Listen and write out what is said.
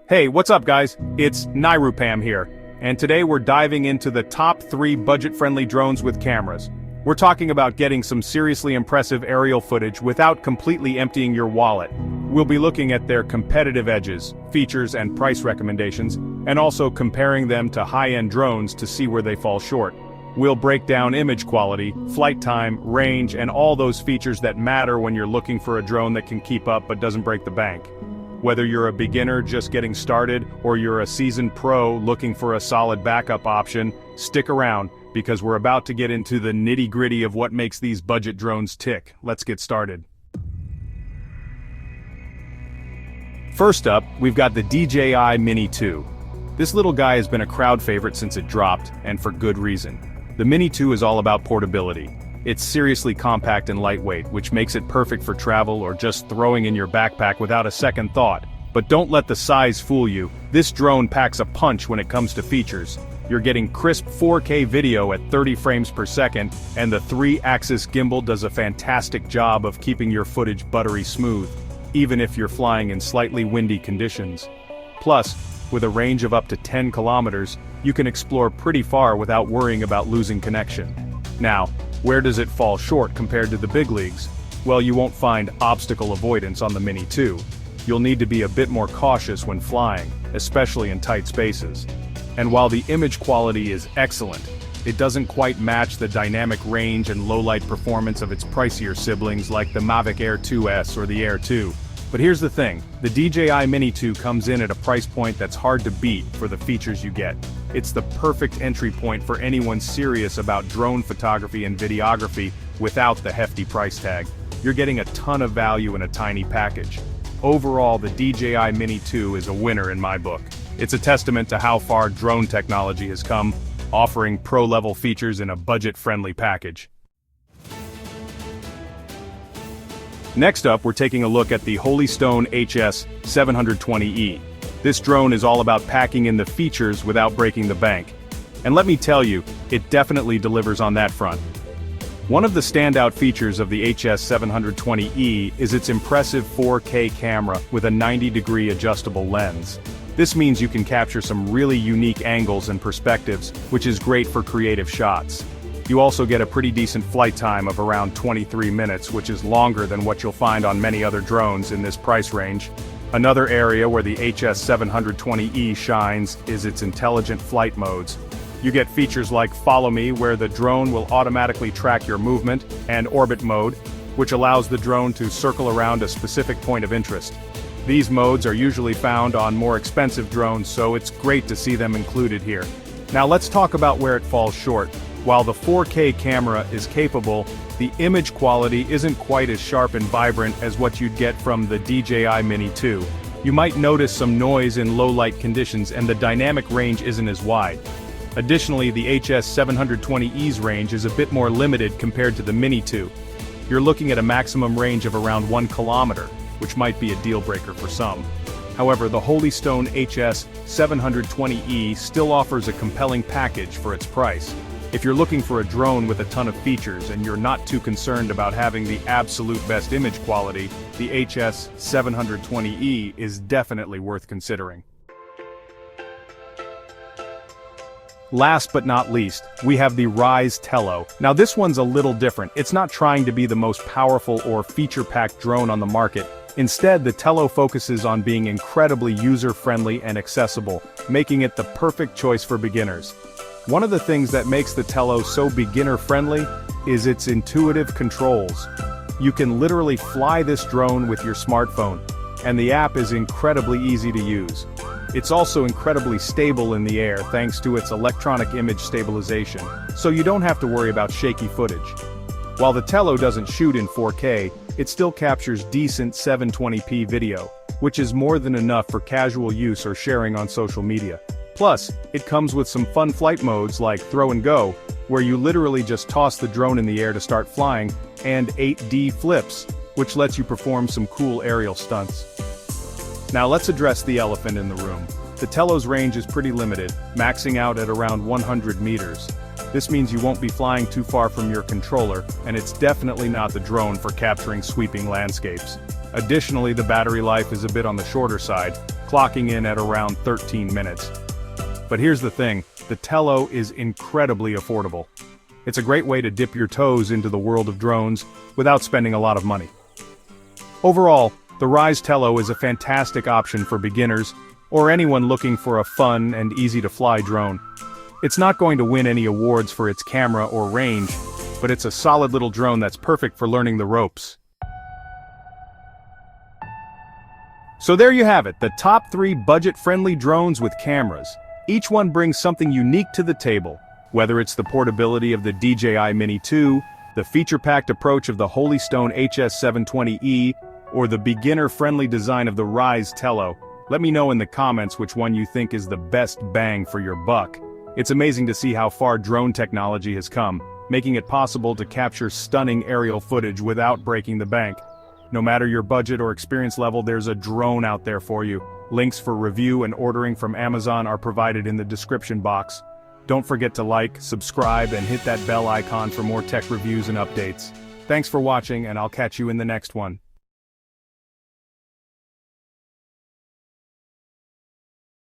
Hey, what's up guys? It's Nairupam here, and today we're diving into the top 3 budget-friendly drones with cameras. We're talking about getting some seriously impressive aerial footage without completely emptying your wallet. We'll be looking at their competitive edges, features and price recommendations, and also comparing them to high-end drones to see where they fall short. We'll break down image quality, flight time, range, and all those features that matter when you're looking for a drone that can keep up but doesn't break the bank. Whether you're a beginner just getting started or you're a seasoned pro looking for a solid backup option, stick around because we're about to get into the nitty-gritty of what makes these budget drones tick. Let's get started. First up, we've got the DJI Mini 2. This little guy has been a crowd favorite since it dropped, and for good reason. The Mini 2 is all about portability. It's seriously compact and lightweight, which makes it perfect for travel or just throwing in your backpack without a second thought. But don't let the size fool you. This drone packs a punch when it comes to features. You're getting crisp 4K video at 30 frames per second, and the 3-axis gimbal does a fantastic job of keeping your footage buttery smooth, even if you're flying in slightly windy conditions. Plus, with a range of up to 10 kilometers, you can explore pretty far without worrying about losing connection. Now, where does it fall short compared to the big leagues? Well, you won't find obstacle avoidance on the Mini 2. You'll need to be a bit more cautious when flying, especially in tight spaces. And while the image quality is excellent, it doesn't quite match the dynamic range and low-light performance of its pricier siblings like the Mavic Air 2S or the Air 2. But here's the thing, the DJI Mini 2 comes in at a price point that's hard to beat for the features you get. It's the perfect entry point for anyone serious about drone photography and videography without the hefty price tag. You're getting a ton of value in a tiny package. Overall, the DJI Mini 2 is a winner in my book. It's a testament to how far drone technology has come, offering pro-level features in a budget-friendly package. Next up, we're taking a look at the Holystone HS720E. This drone is all about packing in the features without breaking the bank. And let me tell you, it definitely delivers on that front. One of the standout features of the HS720E is its impressive 4K camera with a 90-degree adjustable lens. This means you can capture some really unique angles and perspectives, which is great for creative shots. You also get a pretty decent flight time of around 23 minutes, which is longer than what you'll find on many other drones in this price range. Another area where the HS720E shines is its intelligent flight modes. You get features like Follow Me, where the drone will automatically track your movement, and Orbit Mode, which allows the drone to circle around a specific point of interest. These modes are usually found on more expensive drones, so it's great to see them included here. Now let's talk about where it falls short. While the 4K camera is capable, the image quality isn't quite as sharp and vibrant as what you'd get from the DJI Mini 2. You might notice some noise in low-light conditions and the dynamic range isn't as wide. Additionally, the HS720E's range is a bit more limited compared to the Mini 2. You're looking at a maximum range of around 1 kilometer, which might be a deal-breaker for some. However, the Holystone HS720E still offers a compelling package for its price. If you're looking for a drone with a ton of features and you're not too concerned about having the absolute best image quality, the HS720E is definitely worth considering. Last but not least, we have the Ryze Tello. Now this one's a little different. It's not trying to be the most powerful or feature-packed drone on the market. Instead, the Tello focuses on being incredibly user-friendly and accessible, making it the perfect choice for beginners. One of the things that makes the Tello so beginner-friendly is its intuitive controls. You can literally fly this drone with your smartphone, and the app is incredibly easy to use. It's also incredibly stable in the air thanks to its electronic image stabilization, so you don't have to worry about shaky footage. While the Tello doesn't shoot in 4K, it still captures decent 720p video, which is more than enough for casual use or sharing on social media. Plus, it comes with some fun flight modes like Throw and Go, where you literally just toss the drone in the air to start flying, and 8D Flips, which lets you perform some cool aerial stunts. Now let's address the elephant in the room. The Tello's range is pretty limited, maxing out at around 100 meters. This means you won't be flying too far from your controller, and it's definitely not the drone for capturing sweeping landscapes. Additionally, the battery life is a bit on the shorter side, clocking in at around 13 minutes. But here's the thing, the Tello is incredibly affordable. It's a great way to dip your toes into the world of drones without spending a lot of money. Overall, the Ryze Tello is a fantastic option for beginners or anyone looking for a fun and easy-to-fly drone. It's not going to win any awards for its camera or range, but it's a solid little drone that's perfect for learning the ropes. So there you have it, the top 3 budget-friendly drones with cameras. Each one brings something unique to the table, whether it's the portability of the DJI Mini 2, the feature-packed approach of the Holystone HS720E, or the beginner-friendly design of the Ryze Tello. Let me know in the comments which one you think is the best bang for your buck. It's amazing to see how far drone technology has come, making it possible to capture stunning aerial footage without breaking the bank. No matter your budget or experience level, there's a drone out there for you. Links for review and ordering from Amazon are provided in the description box. Don't forget to like, subscribe, and hit that bell icon for more tech reviews and updates. Thanks for watching, and I'll catch you in the next one.